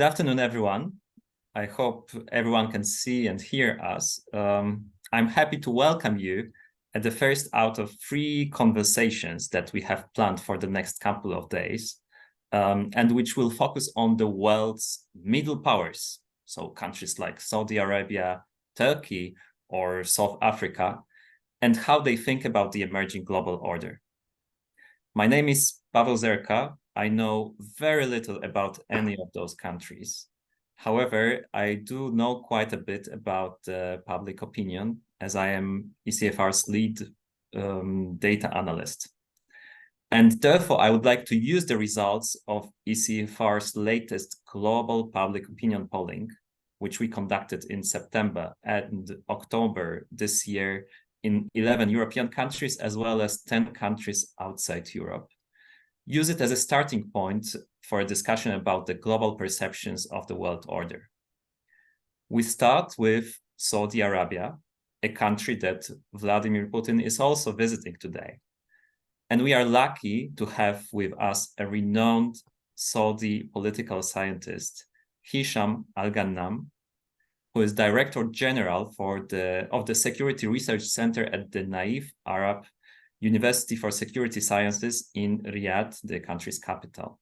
Good afternoon, everyone. I hope everyone can see and hear us. I'm happy to welcome you at the first out of 3 conversations that we have planned for the next couple of days, and which will focus on the world's middle powers, so countries like Saudi Arabia, Turkey, or South Africa, and how they think about the emerging global order. My name is Pawel Zerka. I know very little about any of those countries. However, I do know quite a bit about public opinion, as I am ECFR's lead data analyst. And therefore, I would like to use the results of ECFR's latest global public opinion polling, which we conducted in September and October this year in 11 European countries, as well as 10 countries outside Europe. Use it as a starting point for a discussion about the global perceptions of the world order. We start with Saudi Arabia, a country that Vladimir Putin is also visiting today. And we are lucky to have with us a renowned Saudi political scientist, Hisham Al-Ghannam, who is Director General of the Security Research Center at the Naif Arab University for Security Sciences in Riyadh, the country's capital.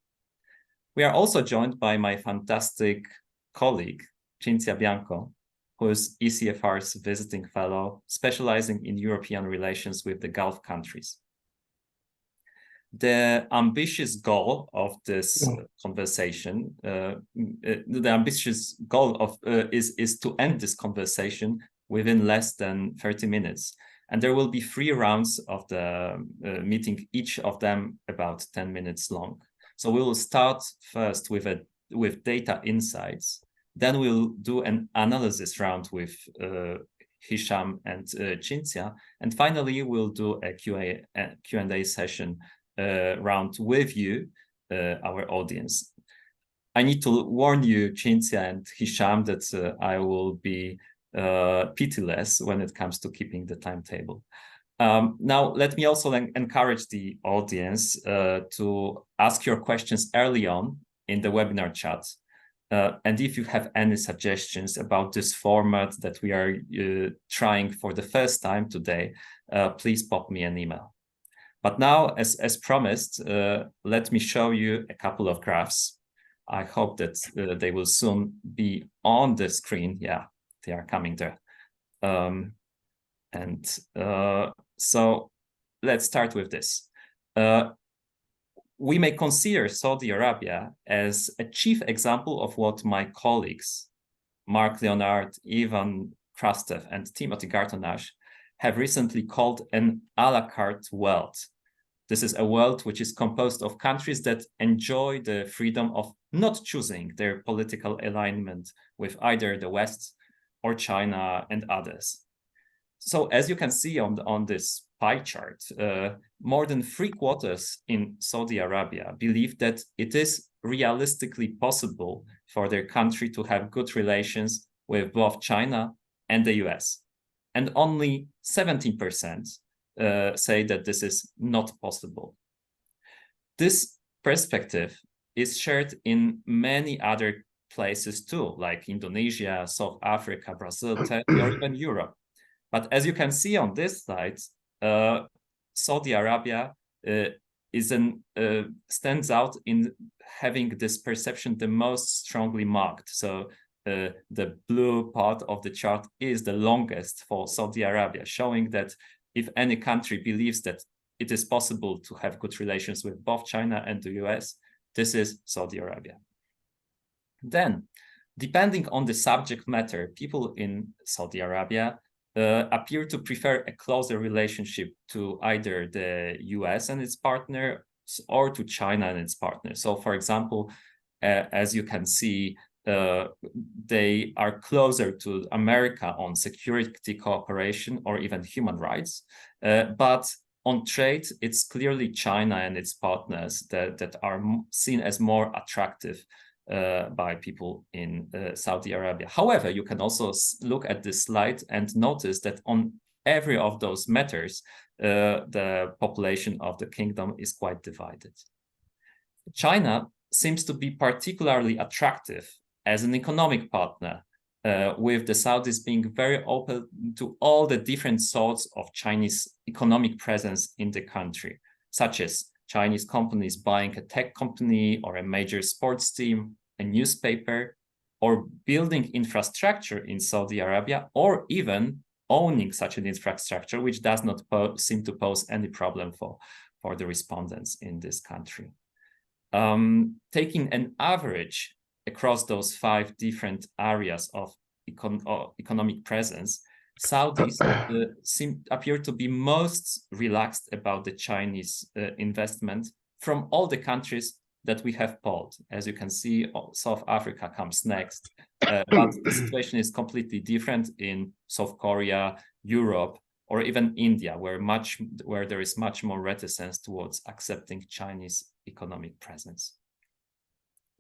We are also joined by my fantastic colleague, Cinzia Bianco, who is ECFR's visiting fellow, specializing in European relations with the Gulf countries. The ambitious goal of this conversation, is to end this conversation within less than 30 minutes. And there will be 3 rounds of the meeting, each of them about 10 minutes long. So we will start first with data insights. Then we'll do an analysis round with Hisham and Cinzia. And finally, we'll do a Q&A session round with you, our audience. I need to warn you, Cinzia and Hisham, that I will be pitiless when it comes to keeping the timetable. Now, let me also encourage the audience to ask your questions early on in the webinar chat. And if you have any suggestions about this format that we are trying for the first time today, please pop me an email. But now, as promised, let me show you a couple of graphs. I hope that they will soon be on the screen. Yeah, they are coming there. So let's start with this. We may consider Saudi Arabia as a chief example of what my colleagues, Mark Leonard, Ivan Krastev, and Timothy Gartonash, have recently called an a la carte world. This is a world which is composed of countries that enjoy the freedom of not choosing their political alignment with either the West or China and others. So as you can see on this pie chart, more than 3/4 in Saudi Arabia believe that it is realistically possible for their country to have good relations with both China and the US. And only 17% say that this is not possible. This perspective is shared in many other places too, like Indonesia, South Africa, Brazil, Turkey, or even Europe. But as you can see on this slide, Saudi Arabia stands out in having this perception the most strongly marked. So the blue part of the chart is the longest for Saudi Arabia, showing that if any country believes that it is possible to have good relations with both China and the US, this is Saudi Arabia. Then, depending on the subject matter, people in Saudi Arabia appear to prefer a closer relationship to either the US and its partner or to China and its partner. So, for example, as you can see, they are closer to America on security cooperation or even human rights. But on trade, it's clearly China and its partners that are seen as more attractive by people in Saudi Arabia. However, you can also look at this slide and notice that on every of those matters, the population of the kingdom is quite divided. China seems to be particularly attractive as an economic partner, with the Saudis being very open to all the different sorts of Chinese economic presence in the country, such as Chinese companies buying a tech company or a major sports team, a newspaper, or building infrastructure in Saudi Arabia, or even owning such an infrastructure, which does not seem to pose any problem for the respondents in this country. Taking an average across those 5 different areas of economic presence, Saudis appear to be most relaxed about the Chinese investment from all the countries that we have polled. As you can see, South Africa comes next, but the situation is completely different in South Korea, Europe, or even India, where there is much more reticence towards accepting Chinese economic presence.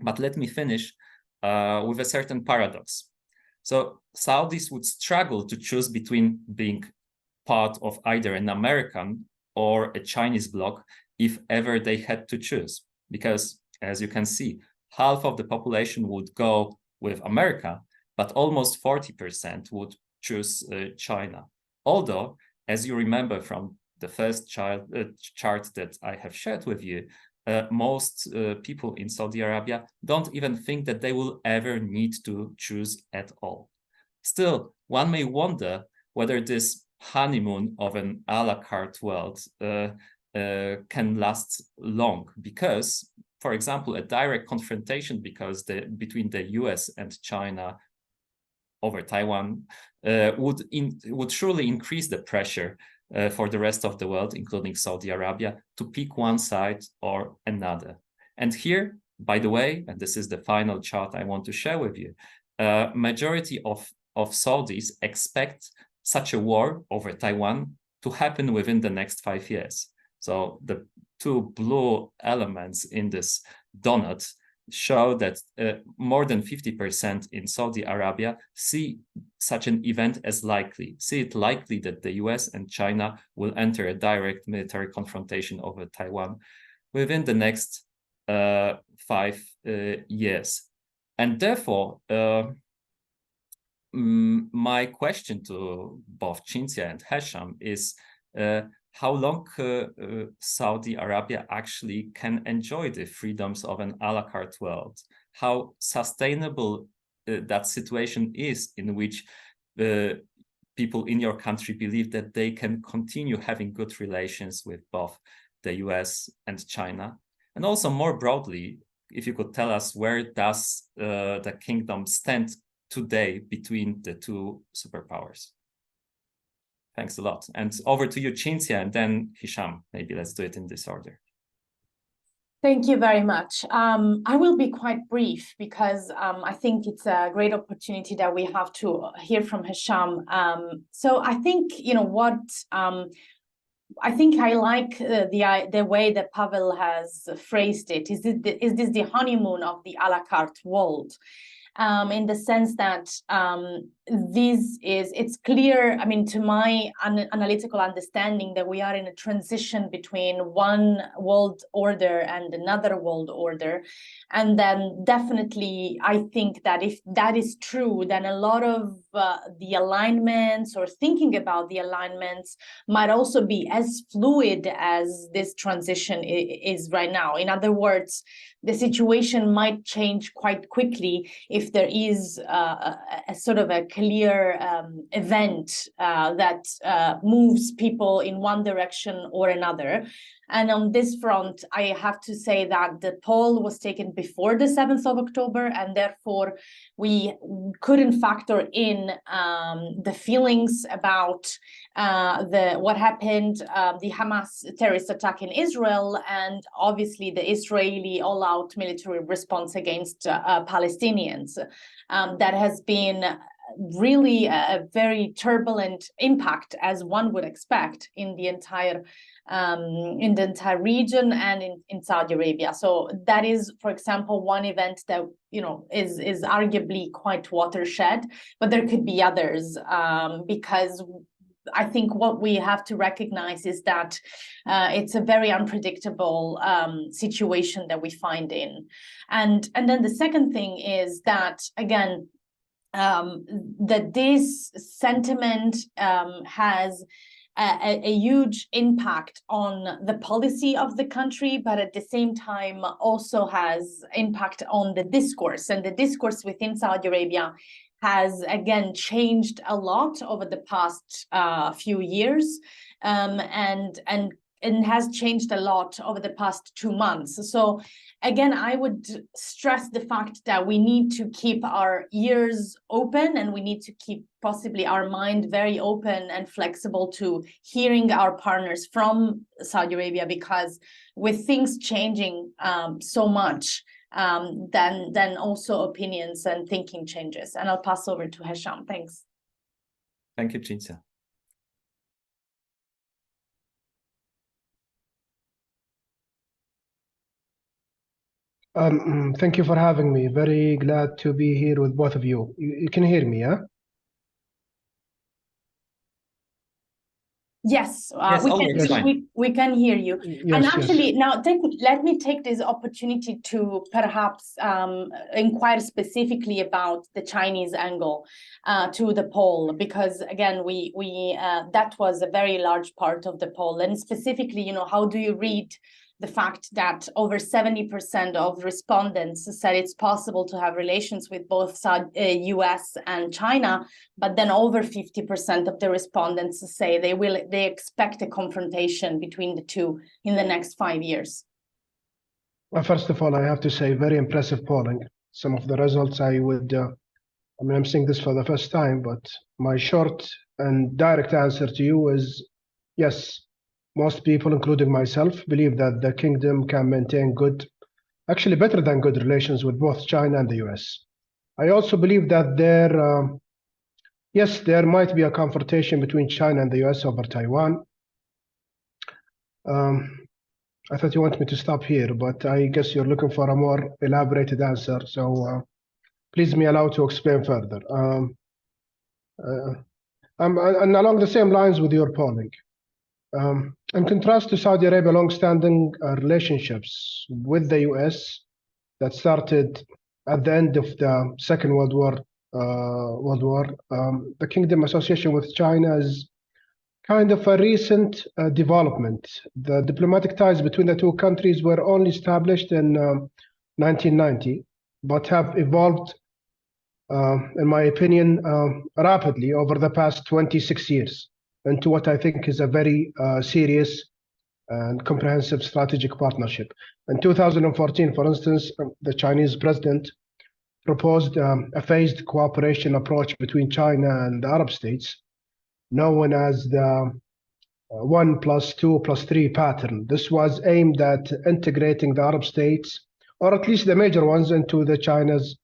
But let me finish with a certain paradox. So Saudis would struggle to choose between being part of either an American or a Chinese bloc if ever they had to choose, because as you can see, half of the population would go with America, but almost 40% would choose China. Although, as you remember from the first chart that I have shared with you, most people in Saudi Arabia don't even think that they will ever need to choose at all. Still, one may wonder whether this honeymoon of an a la carte world can last long, because, for example, a direct confrontation between the US and China over Taiwan would surely increase the pressure for the rest of the world, including Saudi Arabia, to pick one side or another. And here, by the way, and this is the final chart I want to share with you, majority of Saudis expect such a war over Taiwan to happen within the next 5 years. So the 2 blue elements in this donut show that more than 50% in Saudi Arabia see such an event as likely, see it likely that the US and China will enter a direct military confrontation over Taiwan within the next 5 years. And therefore, my question to both Cinzia and Hesham is how long Saudi Arabia actually can enjoy the freedoms of an a la carte world, how sustainable that situation is in which people in your country believe that they can continue having good relations with both the US and China. And also more broadly, if you could tell us, where does the kingdom stand today between the 2 superpowers? Thanks a lot. And over to you, Cinzia, and then Hisham. Maybe let's do it in this order. Thank you very much. I will be quite brief because I think it's a great opportunity that we have to hear from Hisham. So I think, what I think I like the way that Pawel has phrased it. Is this the honeymoon of the a la carte world? In the sense that it's clear, I mean, to my analytical understanding, that we are in a transition between one world order and another world order. And then definitely, I think that if that is true, then a lot of the alignments or thinking about the alignments might also be as fluid as this transition is right now. In other words, the situation might change quite quickly if there is a sort of a clear event that moves people in one direction or another. And on this front, I have to say that the poll was taken before the 7th of October, and therefore we couldn't factor in the feelings about what happened, the Hamas terrorist attack in Israel, and obviously the Israeli all-out military response against Palestinians. That has been really a very turbulent impact, as one would expect, in the entire region and in Saudi Arabia. So that is, for example, one event that is arguably quite watershed, but there could be others because I think what we have to recognize is that it's a very unpredictable situation that we find in. And then the second thing is that, again, that this sentiment has a huge impact on the policy of the country, but at the same time also has impact on the discourse. And the discourse within Saudi Arabia has, again, changed a lot over the past few years, and has changed a lot over the past 2 months. So again, I would stress the fact that we need to keep our ears open, and we need to keep possibly our mind very open and flexible to hearing our partners from Saudi Arabia, because with things changing so much, then also opinions and thinking changes. And I'll pass over to Hesham. Thanks. Thank you, Cinzia. Thank you for having me. Very glad to be here with both of you. You can hear me, yeah? Yes, Yes, we can hear you. Yes, and actually, yes. now let me take this opportunity to perhaps inquire specifically about the Chinese angle to the poll, because again, we that was a very large part of the poll. And specifically, you know, how do you read the fact that over 70% of respondents said it's possible to have relations with both US and China, but then over 50% of the respondents say they expect a confrontation between the two in the next 5 years? Well, first of all, I have to say, very impressive polling. Some of the results I would, I mean, I'm saying this for the first time, but my short and direct answer to you is yes. Most people, including myself, believe that the kingdom can maintain good, actually better than good relations with both China and the US. I also believe that yes, there might be a confrontation between China and the US over Taiwan. I thought you wanted me to stop here, but I guess you're looking for a more elaborated answer. So please me allow to explain further. And along the same lines with your polling. In contrast to Saudi Arabia long-standing relationships with the US that started at the end of the Second World War, the Kingdom association with China is kind of a recent development. The diplomatic ties between the two countries were only established in 1990, but have evolved, in my opinion, rapidly over the past 26 years. Into what I think is a very serious and comprehensive strategic partnership. In 2014, for instance, the Chinese president proposed a phased cooperation approach between China and the Arab states, known as the 1+2+3 pattern. This was aimed at integrating the Arab states, or at least the major ones, into the China's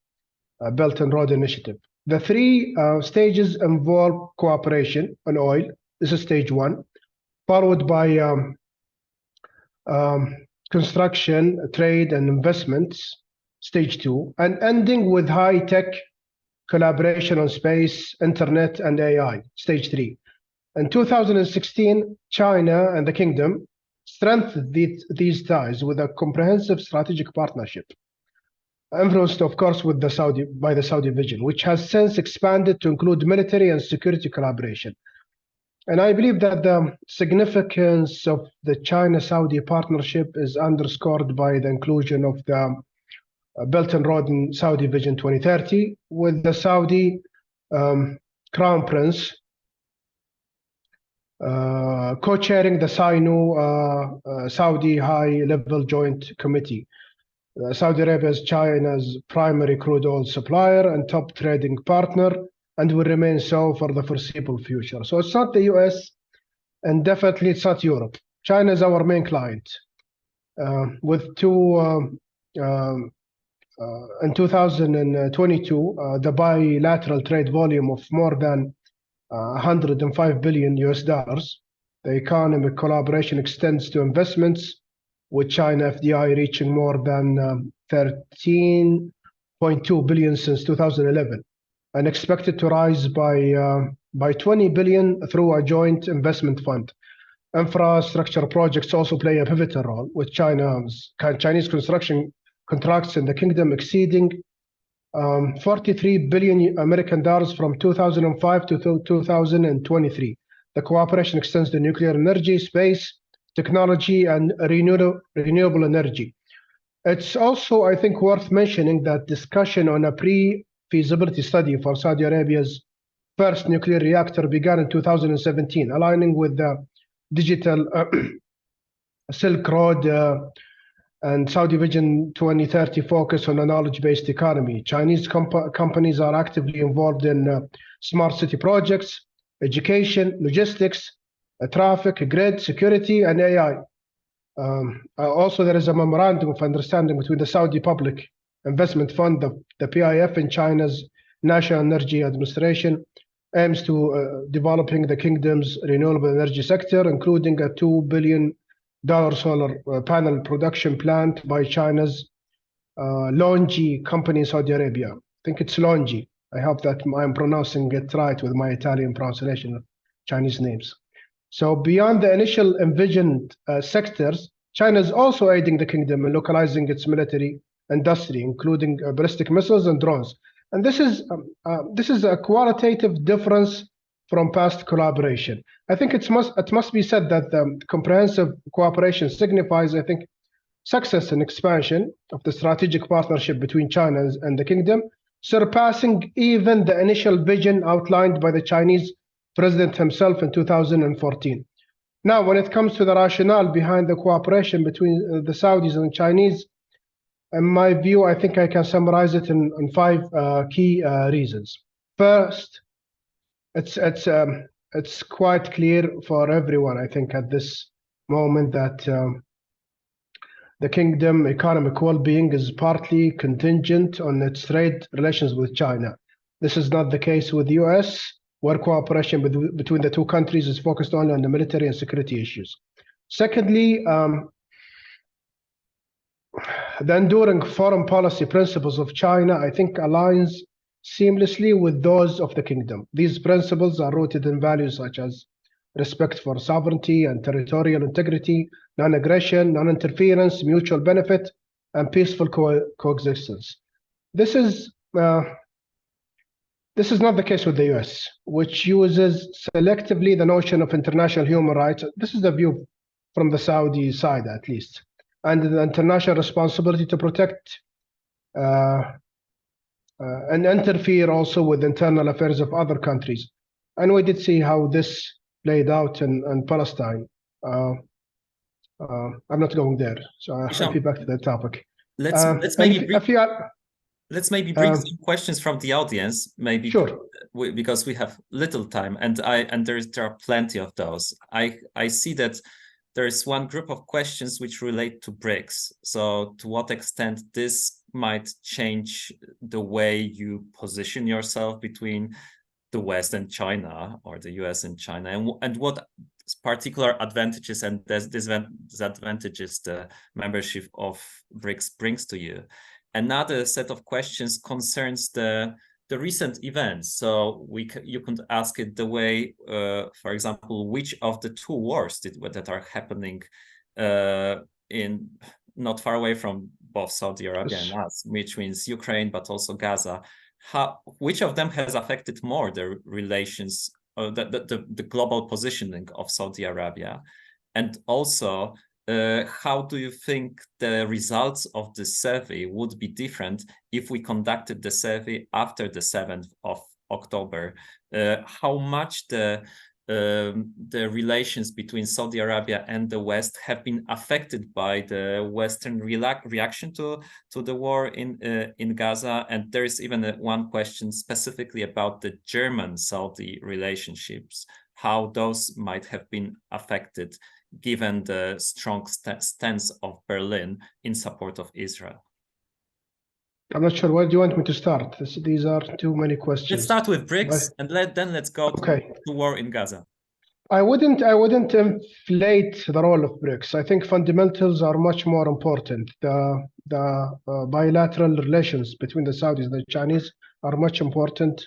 Belt and Road Initiative. The three stages involve cooperation on oil. This is stage one, followed by construction, trade, and investments, stage two, and ending with high-tech collaboration on space, internet, and AI, stage three. In 2016, China and the Kingdom strengthened these ties with a comprehensive strategic partnership, influenced, of course, by the Saudi vision, which has since expanded to include military and security collaboration. And I believe that the significance of the China-Saudi partnership is underscored by the inclusion of the Belt and Road in Saudi Vision 2030, with the Saudi Crown Prince co-chairing the Sino-Saudi High-Level Joint Committee. Saudi Arabia is China's primary crude oil supplier and top trading partner, and will remain so for the foreseeable future. So it's not the US, and definitely it's not Europe. China is our main client, with in 2022, the bilateral trade volume of more than $105 billion US. The economic collaboration extends to investments, with China FDI reaching more than 13.2 billion since 2011. and expected to rise by 20 billion through a joint investment fund. Infrastructure projects also play a pivotal role, with Chinese construction contracts in the kingdom exceeding 43 billion American dollars from 2005 to 2023. The cooperation extends to nuclear energy, space, technology, and renewable energy. It's also, I think, worth mentioning that discussion on a pre-feasibility study for Saudi Arabia's first nuclear reactor began in 2017, aligning with the digital Silk Road and Saudi Vision 2030 focus on a knowledge-based economy. Chinese companies are actively involved in smart city projects, education, logistics, traffic, grid, security, and AI. Also, there is a memorandum of understanding between the Saudi Public Investment Fund, the PIF, and China's National Energy Administration, aims to developing the kingdom's renewable energy sector, including a $2 billion solar panel production plant by China's Longi company in Saudi Arabia. I think it's Longi. I hope that I'm pronouncing it right with my Italian pronunciation of Chinese names. So beyond the initial envisioned sectors, China is also aiding the kingdom in localizing its military industry, including ballistic missiles and drones. And this is a qualitative difference from past collaboration. I think it must be said that the comprehensive cooperation signifies, I think, success and expansion of the strategic partnership between China and the kingdom, surpassing even the initial vision outlined by the Chinese president himself in 2014. Now, when it comes to the rationale behind the cooperation between the Saudis and the Chinese, in my view, I think I can summarize it in 5 key reasons. First, it's quite clear for everyone, I think, at this moment that the kingdom economic well-being is partly contingent on its trade relations with China. This is not the case with the US, where cooperation between the two countries is focused only on the military and security issues. Secondly, the enduring foreign policy principles of China, I think, aligns seamlessly with those of the kingdom. These principles are rooted in values such as respect for sovereignty and territorial integrity, non-aggression, non-interference, mutual benefit, and peaceful coexistence. This is not the case with the US, which uses selectively the notion of international human rights. This is the view from the Saudi side, at least, and the international responsibility to protect and interfere also with internal affairs of other countries. And we did see how this played out in Palestine. I'm not going there, so I'll be back to that topic. Let's maybe bring some questions from the audience, maybe. Sure. Because we have little time, and there are plenty of those. I see that there is one group of questions which relate to BRICS. So to what extent this might change the way you position yourself between the West and China, or the US and China, and what particular advantages and disadvantages the membership of BRICS brings to you. Another set of questions concerns the recent events. So you can ask it the way, for example, which of the two wars that are happening in not far away from both Saudi Arabia and us, which means Ukraine, but also Gaza. Which of them has affected more the relations, the global positioning of Saudi Arabia? And also, how do you think the results of the survey would be different if we conducted the survey after the 7th of October? How much the relations between Saudi Arabia and the West have been affected by the Western reaction to the war in Gaza? And there is even one question specifically about the German-Saudi relationships, how those might have been affected given the strong stance of Berlin in support of Israel. I'm not sure. Where do you want me to start? These are too many questions. Let's start with BRICS, and then let's go to the war in Gaza. I wouldn't inflate the role of BRICS. I think fundamentals are much more important. The bilateral relations between the Saudis and the Chinese are much important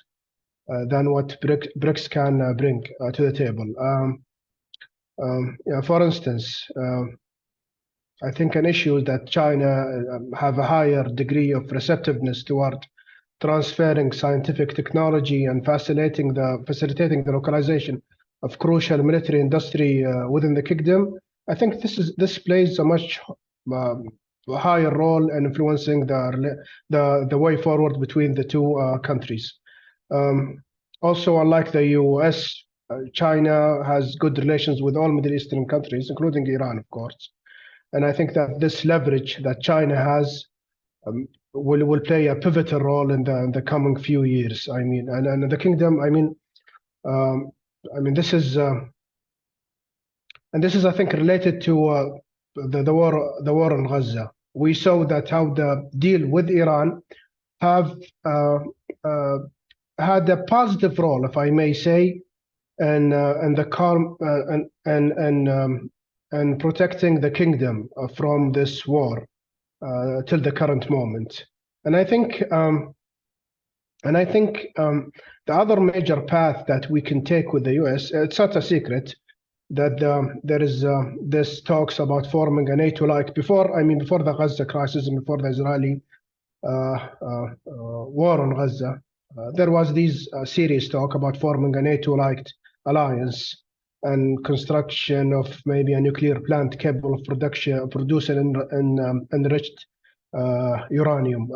than what BRICS can bring to the table. For instance, I think an issue that China have a higher degree of receptiveness toward transferring scientific technology and facilitating the localization of crucial military industry within the kingdom. I think this plays a much higher role in influencing the way forward between the two countries. Also, unlike the US, China has good relations with all Middle Eastern countries, including Iran, of course. And I think that this leverage that China has will play a pivotal role in the coming few years. I mean, and the kingdom. I mean, this is I think related to the war in Gaza. We saw that how the deal with Iran have had a positive role, if I may say, in the calm and protecting the kingdom from this war till the current moment. And I think the other major path that we can take with the US, it's not a secret that there is this talks about forming a NATO-like before the Gaza crisis and before the Israeli war on Gaza. There was these serious talk about forming a NATO-like alliance and construction of maybe a nuclear plant capable of producing enriched uranium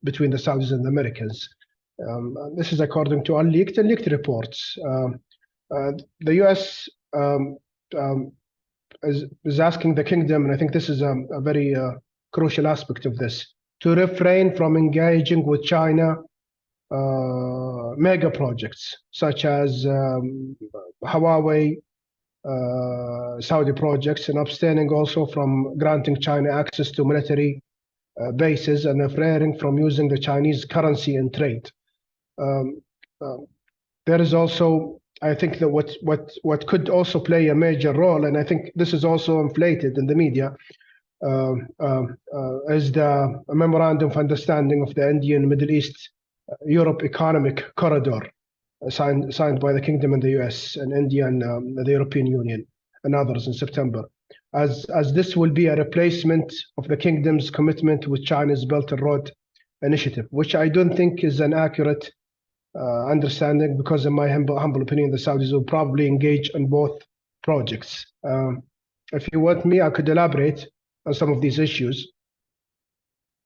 between the Saudis and the Americans. This is according to leaked reports. The US is asking the kingdom, and I think this is a very crucial aspect of this, to refrain from engaging with China mega projects such as Huawei Saudi projects, and abstaining also from granting China access to military bases and refraining from using the Chinese currency in trade. There is also, I think that what could also play a major role, and I think this is also inflated in the media, is the memorandum of understanding of the Indian Middle East Europe Economic Corridor, signed by the Kingdom and the US and India and the European Union and others in September, as this will be a replacement of the Kingdom's commitment with China's Belt and Road Initiative, which I don't think is an accurate understanding, because in my humble opinion, the Saudis will probably engage in both projects. If you want me, I could elaborate on some of these issues.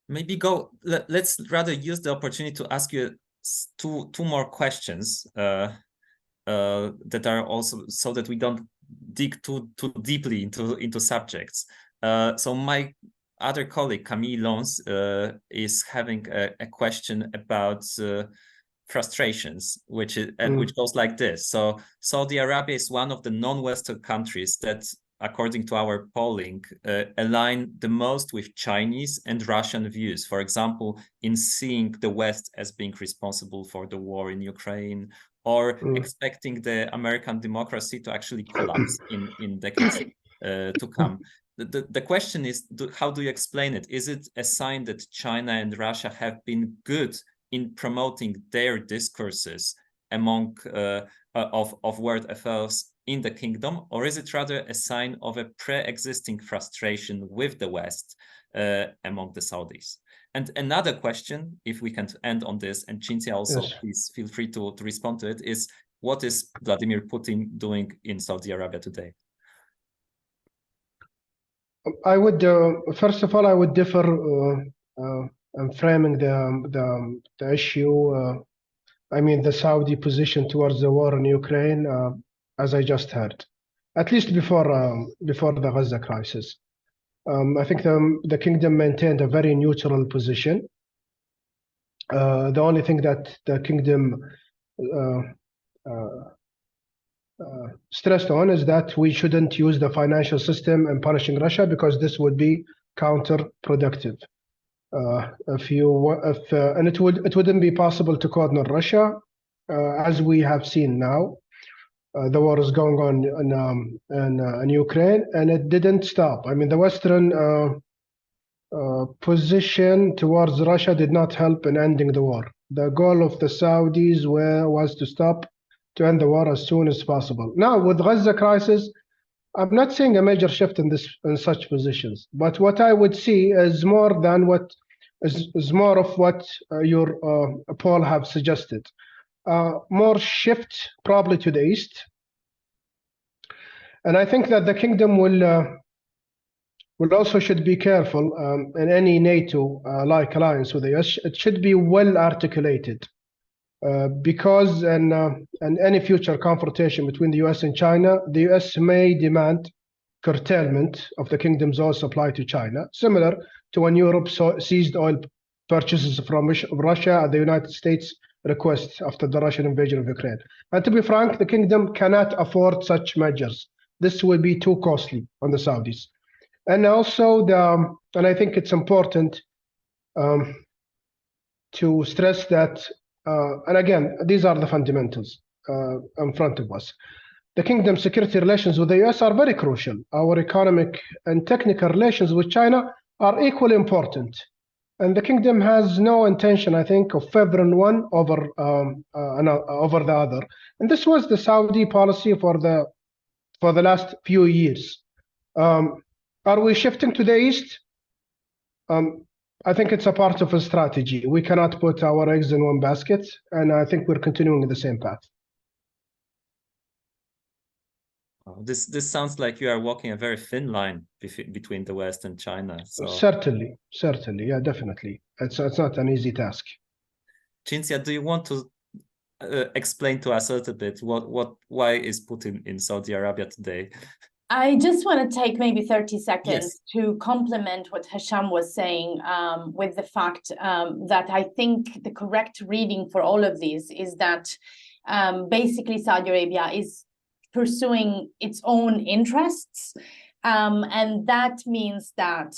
Maybe let's rather use the opportunity to ask you two more questions that are also, so that we don't dig too deeply into subjects. So my other colleague Camille Lons is having a question about frustrations, which goes like this. So Saudi Arabia is one of the non-Western countries that, according to our polling, align the most with Chinese and Russian views. For example, in seeing the West as being responsible for the war in Ukraine, or expecting the American democracy to actually collapse in decades to come. The question is, how do you explain it? Is it a sign that China and Russia have been good in promoting their discourses among of world affairs in the kingdom, or is it rather a sign of a pre-existing frustration with the West among the Saudis? And another question, if we can end on this, and Cinzia also, yes, please feel free to respond to it, is what is Vladimir Putin doing in Saudi Arabia today? I would, first of all, I would differ in framing the issue. I mean, the Saudi position towards the war in Ukraine, as I just heard, at least before the Gaza crisis. I think the kingdom maintained a very neutral position. The only thing that the kingdom stressed on is that we shouldn't use the financial system in punishing Russia, because this would be counterproductive. And it wouldn't be possible to corner Russia, as we have seen now. The war is going on in Ukraine, and it didn't stop. I mean, the Western position towards Russia did not help in ending the war. The goal of the Saudis was to end the war as soon as possible. Now, with Gaza crisis, I'm not seeing a major shift in such positions, but what I would see is more of what your poll have suggested. More shift probably to the east, and I think that the kingdom will also should be careful in any NATO like alliance with the US. It should be well articulated. Because in any future confrontation between the US and China, the US may demand curtailment of the kingdom's oil supply to China, similar to when Europe seized oil purchases from Russia at the United States' request after the Russian invasion of Ukraine. And to be frank, the kingdom cannot afford such measures. This will be too costly on the Saudis. And also, and I think it's important to stress that, and again, these are the fundamentals in front of us. The kingdom's security relations with the US are very crucial. Our economic and technical relations with China are equally important. And the kingdom has no intention, I think, of favoring one over the other. And this was the Saudi policy for the last few years. Are we shifting to the east? I think it's a part of a strategy. We cannot put our eggs in one basket, and I think we're continuing in the same path. This sounds like you are walking a very thin line between the West and China. So. Certainly, yeah, definitely. It's not an easy task. Cinzia, do you want to explain to us a little bit why is Putin in Saudi Arabia today? I just want to take maybe 30 seconds Yes. to complement what Hisham was saying with the fact that I think the correct reading for all of these is that basically Saudi Arabia is pursuing its own interests. And that means that,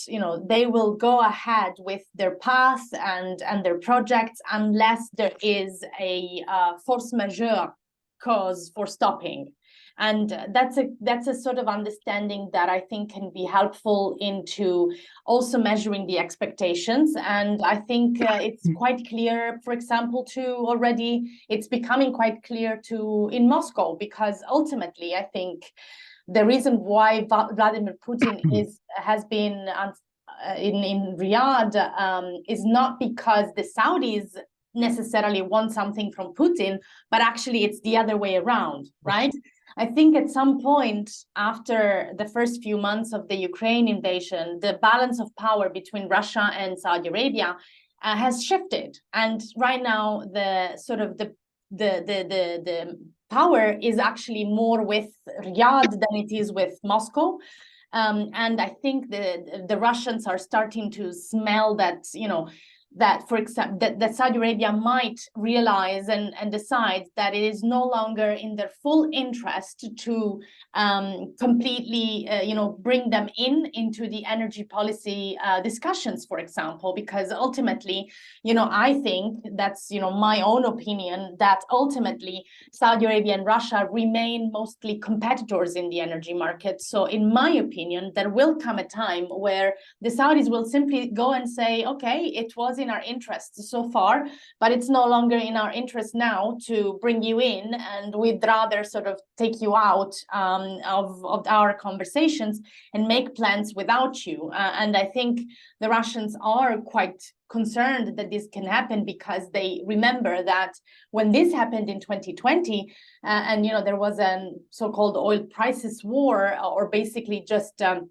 they will go ahead with their path and their projects unless there is a force majeure cause for stopping. And that's a sort of understanding that I think can be helpful into also measuring the expectations. And I think it's quite clear, for example, it's becoming quite clear in Moscow, because ultimately I think the reason why Vladimir Putin has been in Riyadh is not because the Saudis necessarily want something from Putin, but actually it's the other way around, right? I think at some point after the first few months of the Ukraine invasion, the balance of power between Russia and Saudi Arabia has shifted. And right now, the power is actually more with Riyadh than it is with Moscow. And I think the Russians are starting to smell that, that, for example, that Saudi Arabia might realize and decide that it is no longer in their full interest to completely, bring them into the energy policy discussions, for example, because ultimately, I think that's, my own opinion, that ultimately Saudi Arabia and Russia remain mostly competitors in the energy market. So in my opinion, there will come a time where the Saudis will simply go and say, okay, it was in our interest so far, but it's no longer in our interest now to bring you in, and we'd rather sort of take you out of our conversations and make plans without you. And I think the Russians are quite concerned that this can happen, because they remember that when this happened in 2020, and there was a so-called oil prices war, or basically just a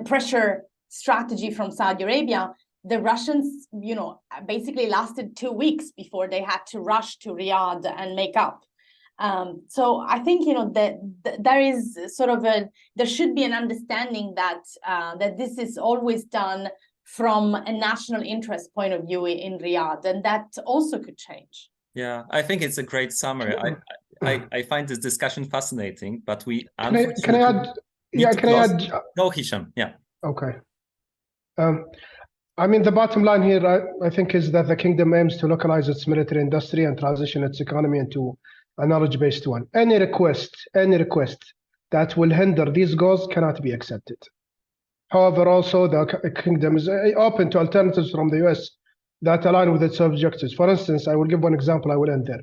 pressure strategy from Saudi Arabia, the Russians, basically lasted 2 weeks before they had to rush to Riyadh and make up. So I think, that there is sort of there should be an understanding that this is always done from a national interest point of view in Riyadh, and that also could change. Yeah, I think it's a great summary. I find this discussion fascinating, but we can I add? Yeah, can I add? No, Hisham. Yeah. Okay. I mean, the bottom line here, I think, is that the kingdom aims to localize its military industry and transition its economy into a knowledge-based one. Any request that will hinder these goals cannot be accepted. However, also the kingdom is open to alternatives from the US that align with its objectives. For instance, I will give one example, I will end there.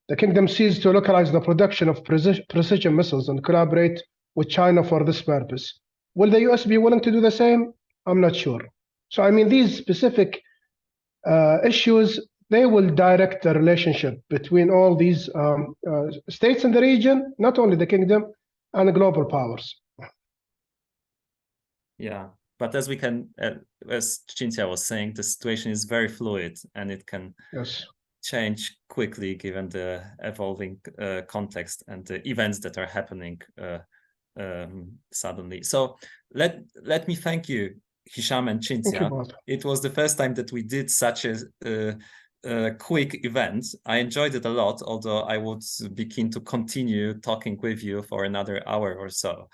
The kingdom seeks to localize the production of precision missiles and collaborate with China for this purpose. Will the US be willing to do the same? I'm not sure. So, I mean, these specific issues, they will direct the relationship between all these states in the region, not only the kingdom, and the global powers. Yeah, but as we can, as Cinzia was saying, the situation is very fluid and it can change quickly given the evolving context and the events that are happening suddenly. So let me thank you, Hisham and Cinzia. It was the first time that we did such a quick event. I enjoyed it a lot, although I would be keen to continue talking with you for another hour or so.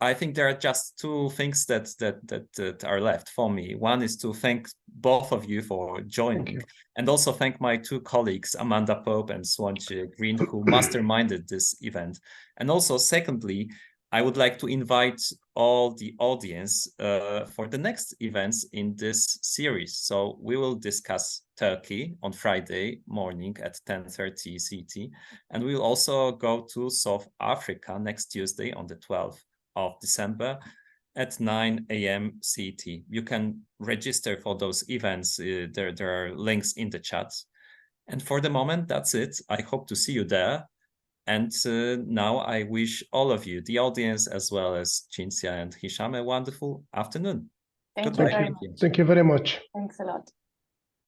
I think there are just two things that are left for me. One is to thank both of you for joining, and also thank my two colleagues, Amanda Pope and Swansea Green, who masterminded this event. And also, secondly, I would like to invite all the audience for the next events in this series. So we will discuss Turkey on Friday morning at 10:30 CT. And we will also go to South Africa next Tuesday on the 12th of December at 9 a.m. CT. You can register for those events. There are links in the chat. And for the moment, that's it. I hope to see you there. And now I wish all of you, the audience, as well as Cinzia and Hisham, a wonderful afternoon. Thank you very much. Thank you very much. Thanks a lot.